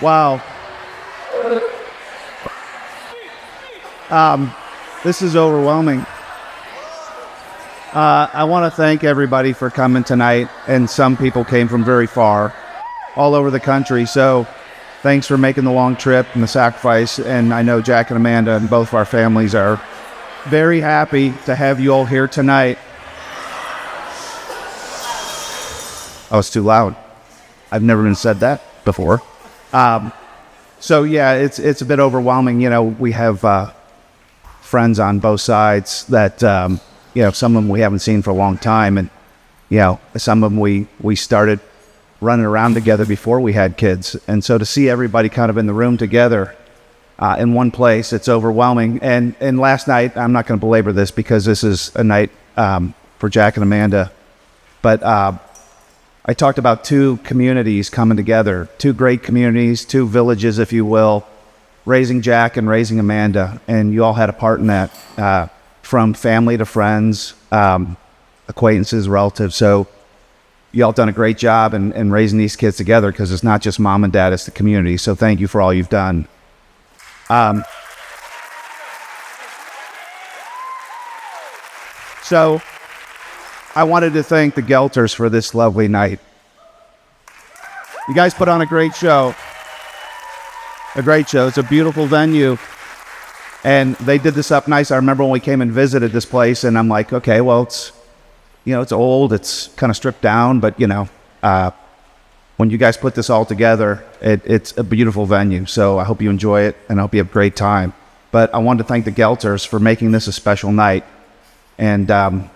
Wow. This is overwhelming. I want to thank everybody for coming tonight, and some people came from very far, all over the country, so thanks for making the long trip and the sacrifice, and I know Jack and Amanda and both of our families are very happy to have you all here tonight. Oh, it's too loud. I've never been said that before. So yeah, it's a bit overwhelming. You know, we have friends on both sides that, you know, some of them we haven't seen for a long time, and, you know, some of them we started running around together before we had kids. And so to see everybody kind of in the room together in one place, it's overwhelming. And last night, I'm not going to belabor this because this is a night for Jack and Amanda, but I talked about two communities coming together, two great communities, two villages, if you will, raising Jack and raising Amanda. And you all had a part in that, from family to friends, acquaintances, relatives. So you all done a great job in raising these kids together, because it's not just mom and dad, it's the community. So thank you for all you've done. So I wanted to thank the Gelters for this lovely night. You guys put on a great show. A great show. It's a beautiful venue. And they did this up nice. I remember when we came and visited this place, and I'm like, okay, well, it's, you know, it's old, it's kind of stripped down, but, you know, when you guys put this all together, it's a beautiful venue. So I hope you enjoy it, and I hope you have a great time. But I wanted to thank the Gelters for making this a special night. And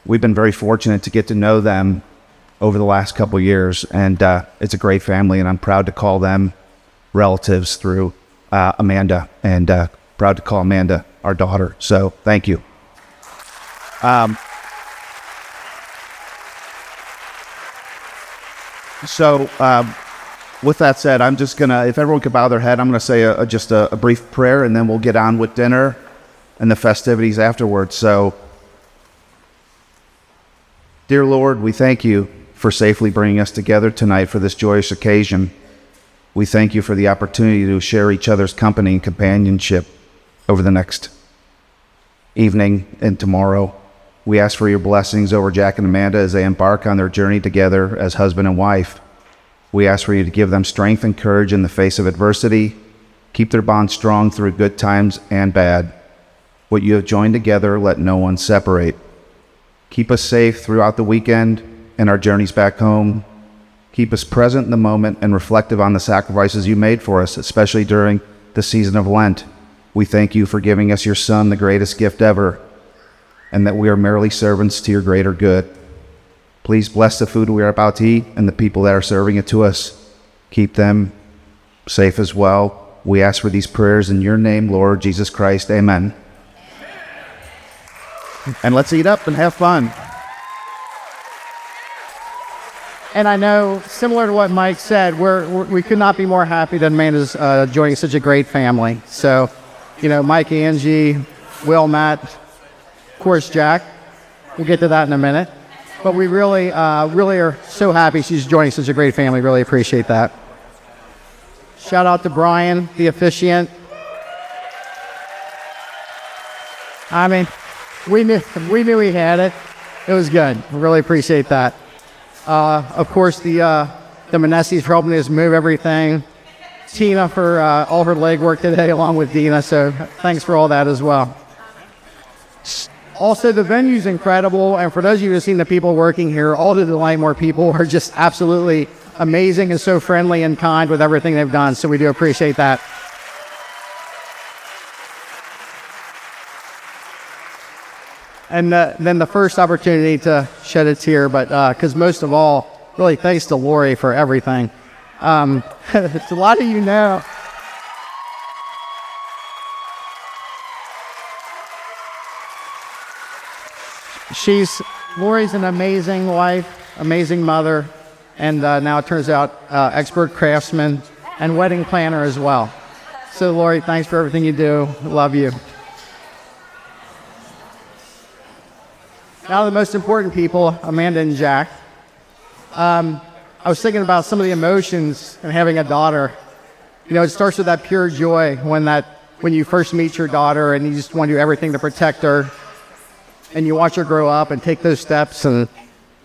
we've been very fortunate to get to know them over the last couple of years. And it's a great family, and I'm proud to call them relatives through Amanda, and proud to call Amanda our daughter. So thank you. So with that said, I'm just going to, if everyone could bow their head, I'm going to say just a brief prayer, and then we'll get on with dinner and the festivities afterwards. So, dear Lord, we thank you for safely bringing us together tonight for this joyous occasion. We thank you for the opportunity to share each other's company and companionship over the next evening and tomorrow. We ask for your blessings over Jack and Amanda as they embark on their journey together as husband and wife. We ask for you to give them strength and courage in the face of adversity. Keep their bond strong through good times and bad. What you have joined together, let no one separate. Keep us safe throughout the weekend and our journeys back home. Keep us present in the moment and reflective on the sacrifices you made for us, especially during the season of Lent. We thank you for giving us your Son, the greatest gift ever, and that we are merely servants to your greater good. Please bless the food we are about to eat and the people that are serving it to us. Keep them safe as well. We ask for these prayers in your name, Lord Jesus Christ. Amen. And let's eat up and have fun. And I know, similar to what Mike said, we could not be more happy that Amanda's joining such a great family. So, you know, Mike, Angie, Will, Matt, of course, Jack. We'll get to that in a minute. But we really are so happy she's joining such a great family. Really appreciate that. Shout out to Brian, the officiant. I mean, we knew he had it. It was good. We really appreciate that. Of course, the Manessis for helping us move everything. Tina for all her legwork today, along with Dina. So thanks for all that as well. Also, the venue's incredible, and for those of you who have seen the people working here, all the Delightmore people are just absolutely amazing and so friendly and kind with everything they've done, so we do appreciate that. And then the first opportunity to shed a tear, but because most of all, really thanks to Lori for everything. It's a lot of you know. Lori's an amazing wife, amazing mother, and now it turns out expert craftsman and wedding planner as well. So Lori, thanks for everything you do. Love you. Now the most important people, Amanda and Jack. I was thinking about some of the emotions in having a daughter. You know, it starts with that pure joy when you first meet your daughter and you just want to do everything to protect her, and you watch her grow up and take those steps and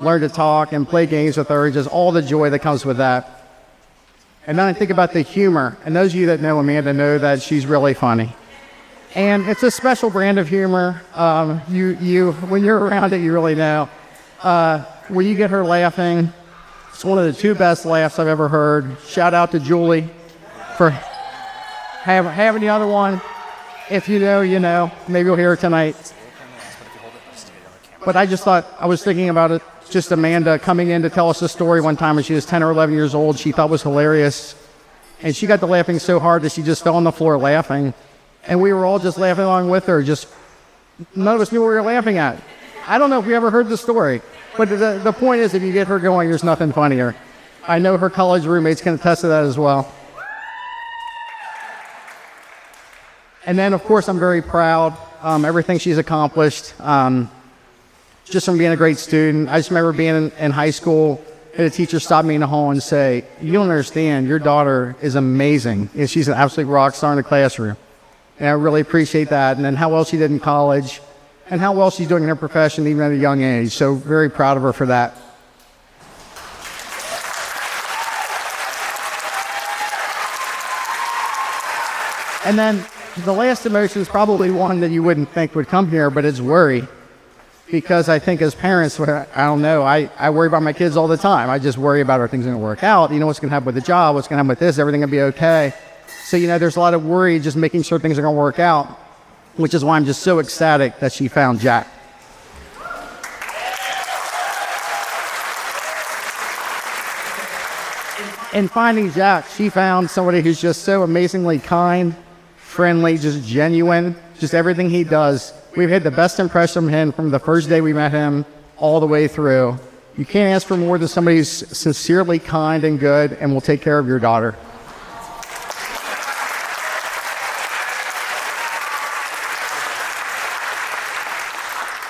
learn to talk and play games with her, just all the joy that comes with that. And then I think about the humor, and those of you that know Amanda know that she's really funny. And it's a special brand of humor. When you're around it, you really know. When you get her laughing, it's one of the 2 best laughs I've ever heard. Shout out to Julie for having the other one. If you know, you know. Maybe you'll hear it tonight. But I was thinking about it, just Amanda coming in to tell us a story one time when she was 10 or 11 years old. She thought was hilarious. And she got to laughing so hard that she just fell on the floor laughing. And we were all just laughing along with her. Just none of us knew what we were laughing at. I don't know if we ever heard the story. But the point is, if you get her going, there's nothing funnier. I know her college roommates can attest to that as well. And then, of course, I'm very proud. Everything she's accomplished. Just from being a great student. I just remember being in high school and a teacher stopped me in the hall and say, "You don't understand, your daughter is amazing. And she's an absolute rock star in the classroom." And I really appreciate that. And then how well she did in college and how well she's doing in her profession even at a young age. So very proud of her for that. And then the last emotion is probably one that you wouldn't think would come here, but it's worry. Because I think as parents, I don't know, I worry about my kids all the time. I just worry about are things going to work out? You know, what's going to happen with the job? What's going to happen with this? Everything going to be okay? So, you know, there's a lot of worry just making sure things are going to work out, which is why I'm just so ecstatic that she found Jack. In finding Jack, she found somebody who's just so amazingly kind, friendly, just genuine, just everything he does. We've had the best impression of him from the first day we met him all the way through. You can't ask for more than somebody who's sincerely kind and good and will take care of your daughter.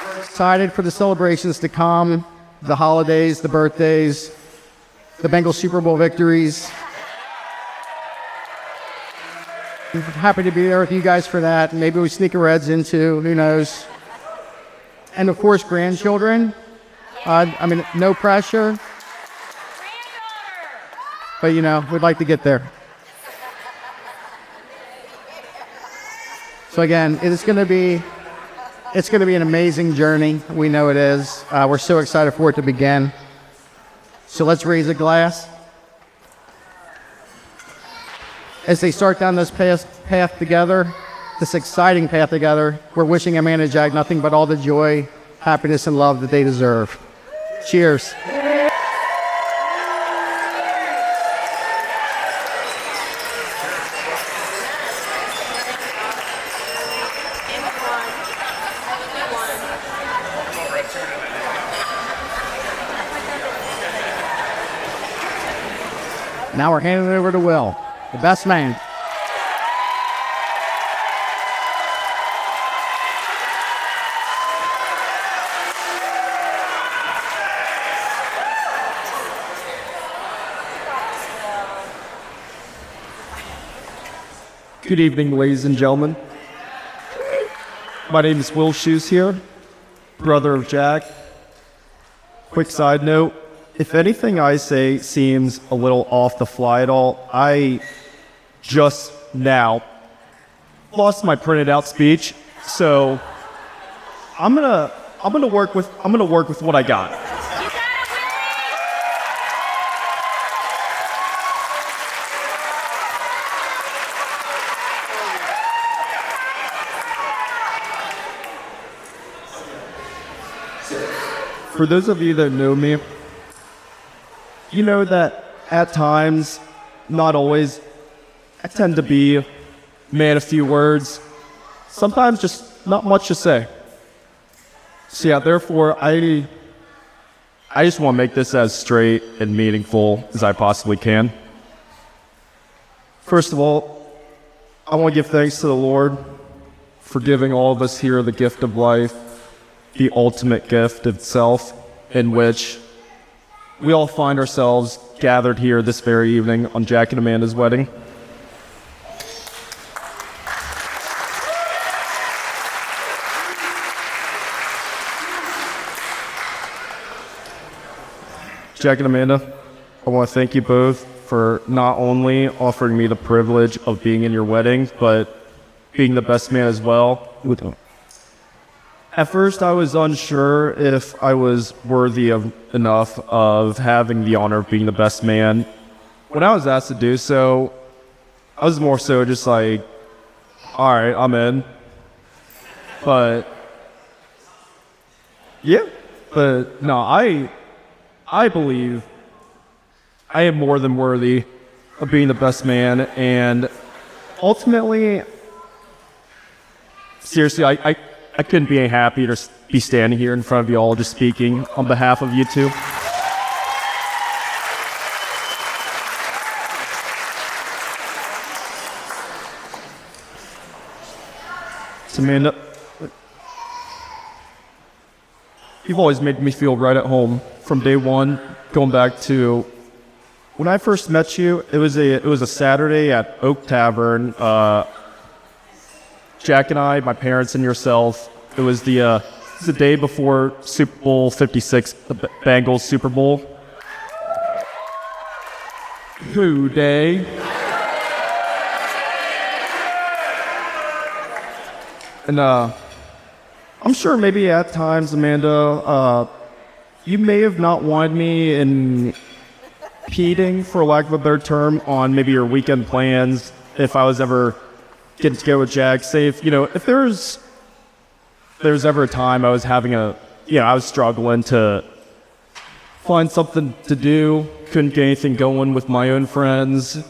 We're excited for the celebrations to come, the holidays, the birthdays, the Bengals Super Bowl victories. I'm happy to be there with you guys for that. Maybe we sneak a Reds into, who knows. And of course, grandchildren. No pressure. But you know, we'd like to get there. So again, it's going to be an amazing journey. We know it is. We're so excited for it to begin. So let's raise a glass. As they start down this path together, this exciting path together, we're wishing Amanda and Jack nothing but all the joy, happiness, and love that they deserve. Cheers. Now we're handing it over to Will, the best man. Good evening, ladies and gentlemen. My name is Will Schoose here, brother of Jack. Quick side note, if anything I say seems a little off the fly at all, I just now lost my printed out speech, so I'm gonna work with what I got. For those of you that know me, you know that at times, not always, I tend to be a man of few words, sometimes just not much to say. So yeah, therefore, I just want to make this as straight and meaningful as I possibly can. First of all, I want to give thanks to the Lord for giving all of us here the gift of life, the ultimate gift itself, in which we all find ourselves gathered here this very evening on Jack and Amanda's wedding. Jack and Amanda, I want to thank you both for not only offering me the privilege of being in your wedding, but being the best man as well. At first, I was unsure if I was worthy enough of having the honor of being the best man. When I was asked to do so, I was more so just like, all right, I'm in. But yeah, but no, I believe I am more than worthy of being the best man, and ultimately, seriously, I couldn't be any happier to be standing here in front of you all just speaking on behalf of you two. Amanda, you've always made me feel right at home from day one, going back to when I first met you. It was a Saturday at Oak Tavern. Jack and I, my parents and yourself. It was the day before Super Bowl 56, the Bengals Super Bowl. Who day? And I'm sure maybe at times, Amanda, you may have not wanted me impeding, for lack of a better term, on maybe your weekend plans. If I was ever getting together with Jack, say if there's ever a time I was I was struggling to find something to do, couldn't get anything going with my own friends,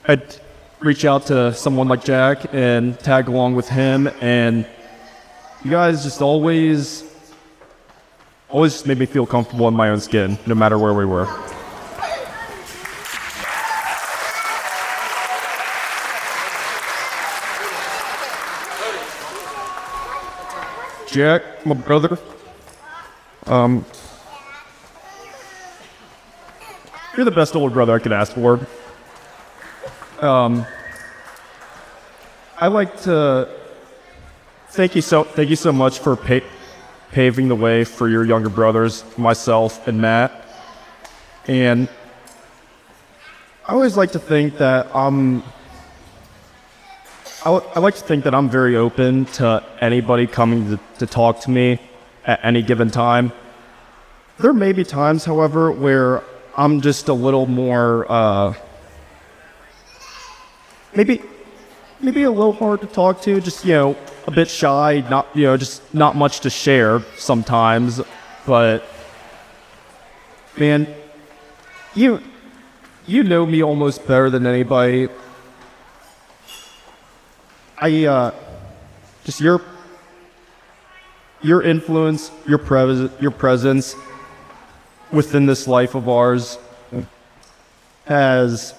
I'd reach out to someone like Jack and tag along with him, and you guys just always just made me feel comfortable in my own skin, no matter where we were. Jack, my brother, you're the best older brother I could ask for. I'd like to thank you so much for paving the way for your younger brothers, myself and Matt. And I always like to think that I like to think that I'm very open to anybody coming to talk to me at any given time. There may be times, however, where I'm just a little more maybe a little hard to talk to, just, a bit shy, just not much to share sometimes. But man, you know me almost better than anybody. Just your influence, your presence within this life of ours has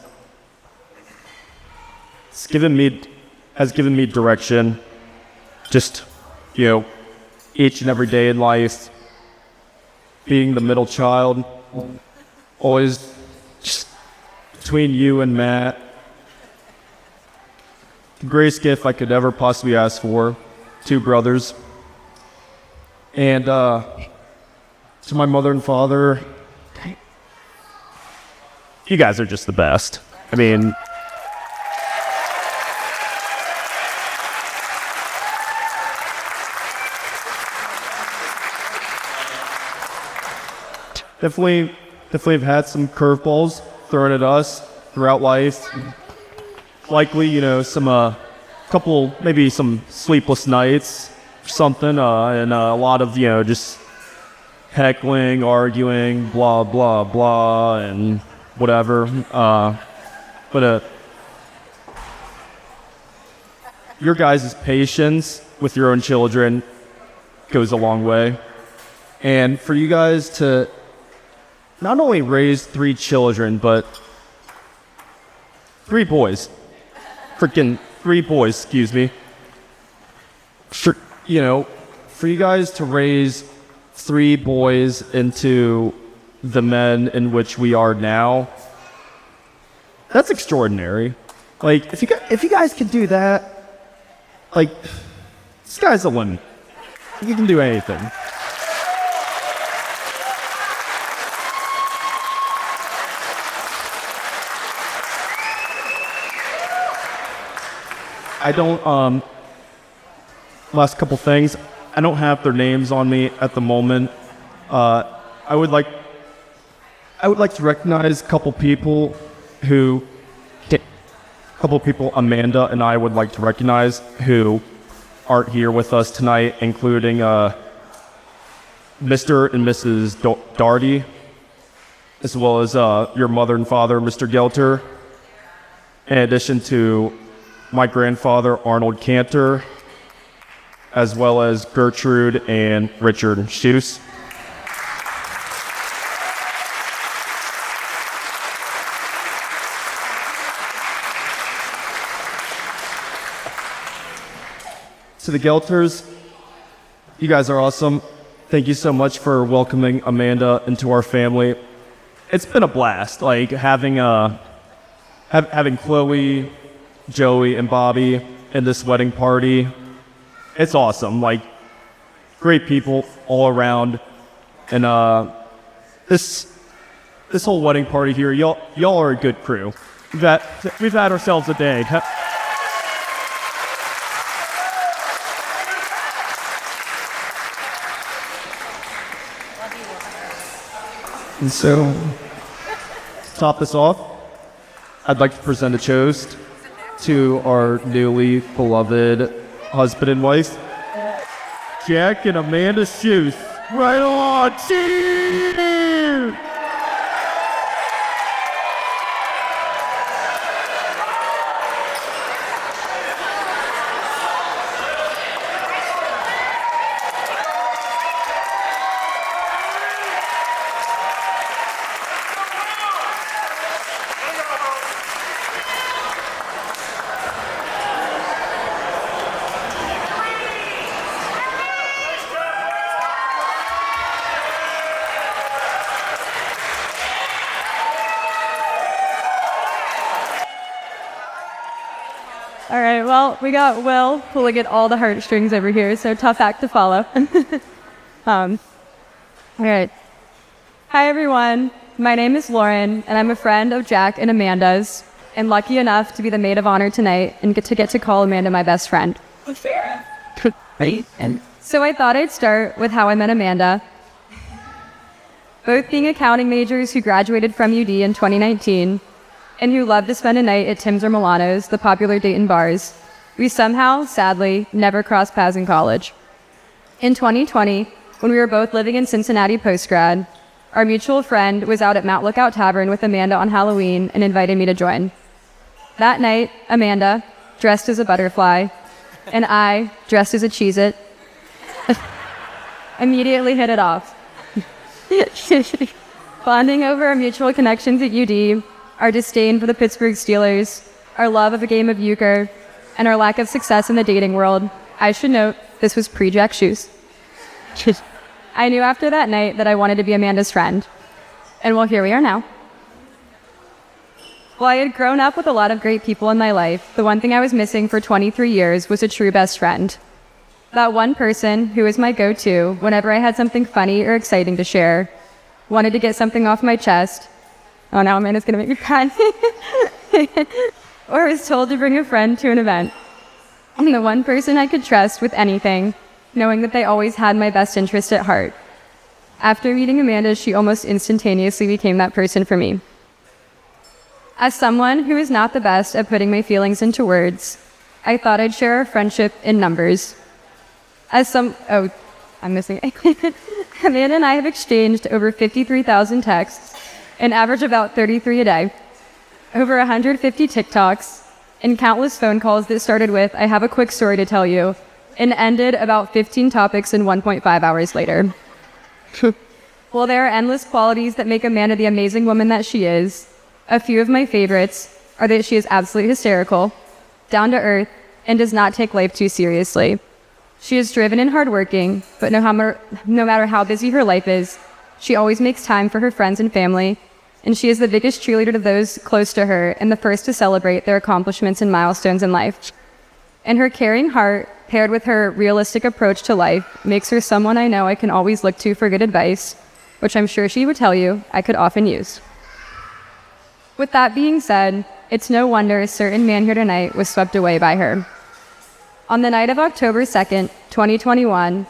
given me direction, just, each and every day in life. Being the middle child, always just between you and Matt, the greatest gift I could ever possibly ask for, two brothers. And to my mother and father, you guys are just the best. I mean, definitely have had some curveballs thrown at us throughout life. Likely, maybe some sleepless nights or something, and a lot of, just heckling, arguing, blah, blah, blah, and whatever. But your guys' patience with your own children goes a long way. And for you guys to not only raise 3 children, but 3 boys. Freaking 3 boys, excuse me. For you guys to raise 3 boys into the men in which we are now, that's extraordinary. Like, if you guys can do that, like, sky's the limit. You can do anything. I don't, last couple things. I don't have their names on me at the moment. I would like to recognize a couple people Amanda and I would like to recognize who aren't here with us tonight, including Mr. and Mrs. Darty, as well as your mother and father, Mr. Gelter, in addition to my grandfather, Arnold Cantor, as well as Gertrude and Richard Schoose. To the Gelters, you guys are awesome. Thank you so much for welcoming Amanda into our family. It's been a blast, like having Chloe, Joey, and Bobby in this wedding party. It's awesome, like great people all around, and this whole wedding party here, y'all are a good crew. We've had ourselves a day. And so, to top this off, I'd like to present a toast to our newly beloved husband and wife, Jack and Amanda Schoose. Right on! Cheers! All right, well, we got Will pulling at all the heartstrings over here, so tough act to follow. All right. Hi, everyone. My name is Lauren, and I'm a friend of Jack and Amanda's, and lucky enough to be the maid of honor tonight and get to call Amanda my best friend. So I thought I'd start with how I met Amanda. Both being accounting majors who graduated from UD in 2019, and who loved to spend a night at Tim's or Milano's, the popular Dayton bars, we somehow, sadly, never crossed paths in college. In 2020, when we were both living in Cincinnati post-grad, our mutual friend was out at Mount Lookout Tavern with Amanda on Halloween and invited me to join. That night, Amanda, dressed as a butterfly, and I, dressed as a Cheez-It, immediately hit it off. Bonding over our mutual connections at UD, our disdain for the Pittsburgh Steelers, our love of a game of euchre, and our lack of success in the dating world. I should note, this was pre-Jack Schoose. I knew after that night that I wanted to be Amanda's friend. And well, here we are now. While I had grown up with a lot of great people in my life, the one thing I was missing for 23 years was a true best friend. That one person who was my go-to whenever I had something funny or exciting to share, wanted to get something off my chest. Oh, now Amanda's gonna make me cry. Or was told to bring a friend to an event. I'm the one person I could trust with anything, knowing that they always had my best interest at heart. After meeting Amanda, she almost instantaneously became that person for me. As someone who is not the best at putting my feelings into words, I thought I'd share our friendship in numbers. Amanda and I have exchanged over 53,000 texts, an average about 33 a day, over 150 TikToks, and countless phone calls that started with, "I have a quick story to tell you," and ended about 15 topics and 1.5 hours later. While there are endless qualities that make Amanda the amazing woman that she is, a few of my favorites are that she is absolutely hysterical, down to earth, and does not take life too seriously. She is driven and hardworking, but no matter how busy her life is, she always makes time for her friends and family, and she is the biggest cheerleader to those close to her and the first to celebrate their accomplishments and milestones in life. And her caring heart, paired with her realistic approach to life, makes her someone I know I can always look to for good advice, which I'm sure she would tell you I could often use. With that being said, it's no wonder a certain man here tonight was swept away by her. On the night of October 2nd, 2021,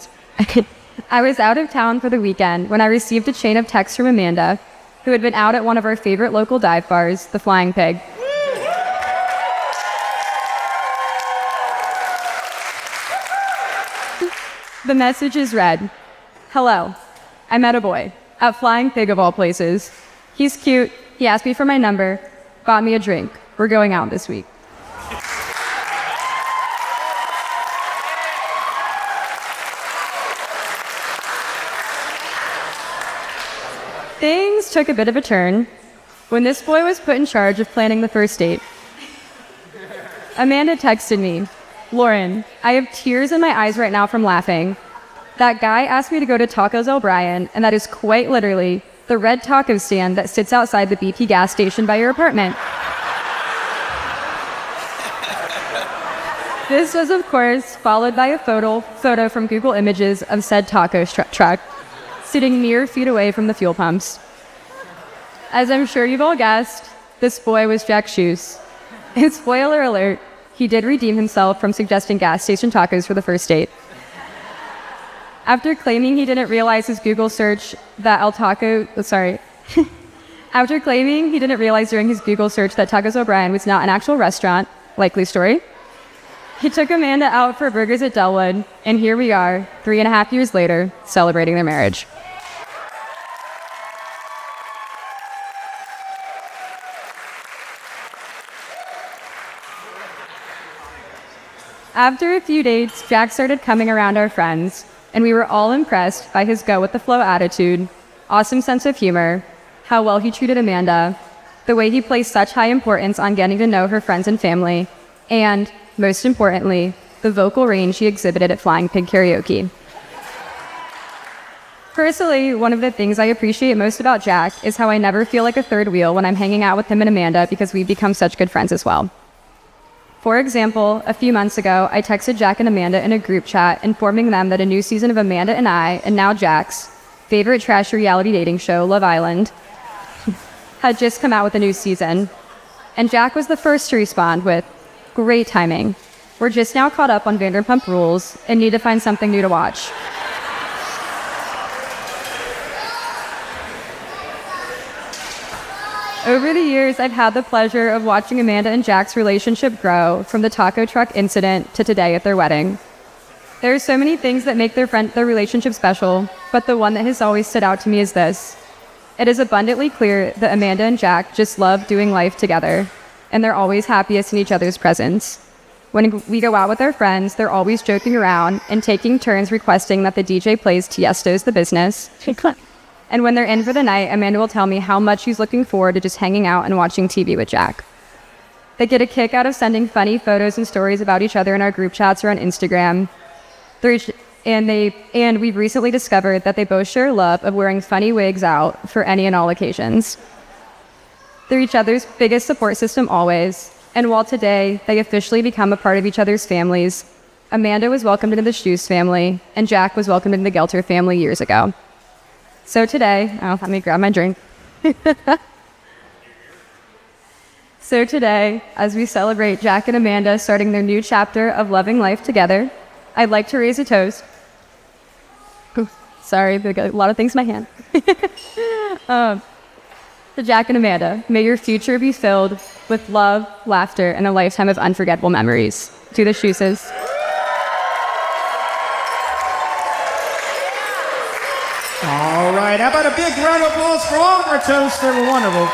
I was out of town for the weekend when I received a chain of texts from Amanda, who had been out at one of our favorite local dive bars, the Flying Pig. The messages read, "Hello, I met a boy, at Flying Pig of all places. He's cute, he asked me for my number, bought me a drink. We're going out this week." Things took a bit of a turn when this boy was put in charge of planning the first date. Amanda texted me, "Lauren, I have tears in my eyes right now from laughing. That guy asked me to go to Tacos O'Brien, and that is quite literally the red taco stand that sits outside the BP gas station by your apartment." This was, of course, followed by a photo from Google Images of said taco truck, sitting mere feet away from the fuel pumps. As I'm sure you've all guessed, this boy was Jack Schoose. And spoiler alert, he did redeem himself from suggesting gas station tacos for the first date. After claiming he didn't realize his Google search that After claiming he didn't realize during his Google search that Tacos O'Brien was not an actual restaurant, likely story, he took Amanda out for burgers at Delwood, and here we are, 3.5 years later, celebrating their marriage. After a few dates, Jack started coming around our friends, and we were all impressed by his go-with-the-flow attitude, awesome sense of humor, how well he treated Amanda, the way he placed such high importance on getting to know her friends and family, and, most importantly, the vocal range he exhibited at Flying Pig Karaoke. Personally, one of the things I appreciate most about Jack is how I never feel like a third wheel when I'm hanging out with him and Amanda because we've become such good friends as well. For example, a few months ago, I texted Jack and Amanda in a group chat informing them that a new season of Amanda and I, and now Jack's, favorite trash reality dating show, Love Island, had just come out with a new season. And Jack was the first to respond with, "Great timing. We're just now caught up on Vanderpump Rules and need to find something new to watch." Over the years, I've had the pleasure of watching Amanda and Jack's relationship grow from the taco truck incident to today at their wedding. There are so many things that make their relationship special, but the one that has always stood out to me is this. It is abundantly clear that Amanda and Jack just love doing life together, and they're always happiest in each other's presence. When we go out with our friends, they're always joking around and taking turns requesting that the DJ plays Tiesto's The Business. And when they're in for the night, Amanda will tell me how much she's looking forward to just hanging out and watching TV with Jack. They get a kick out of sending funny photos and stories about each other in our group chats or on Instagram. And we've recently discovered that they both share a love of wearing funny wigs out for any and all occasions. They're each other's biggest support system always. And while today they officially become a part of each other's families, Amanda was welcomed into the Schoose family, and Jack was welcomed into the Gelter family years ago. So today, let me grab my drink. So today, as we celebrate Jack and Amanda starting their new chapter of loving life together, I'd like to raise a toast. Sorry, I got a lot of things in my hand. To Jack and Amanda, may your future be filled with love, laughter, and a lifetime of unforgettable memories. To the Schooses. All right, how about a big round of applause for all of our toasts? They were wonderful.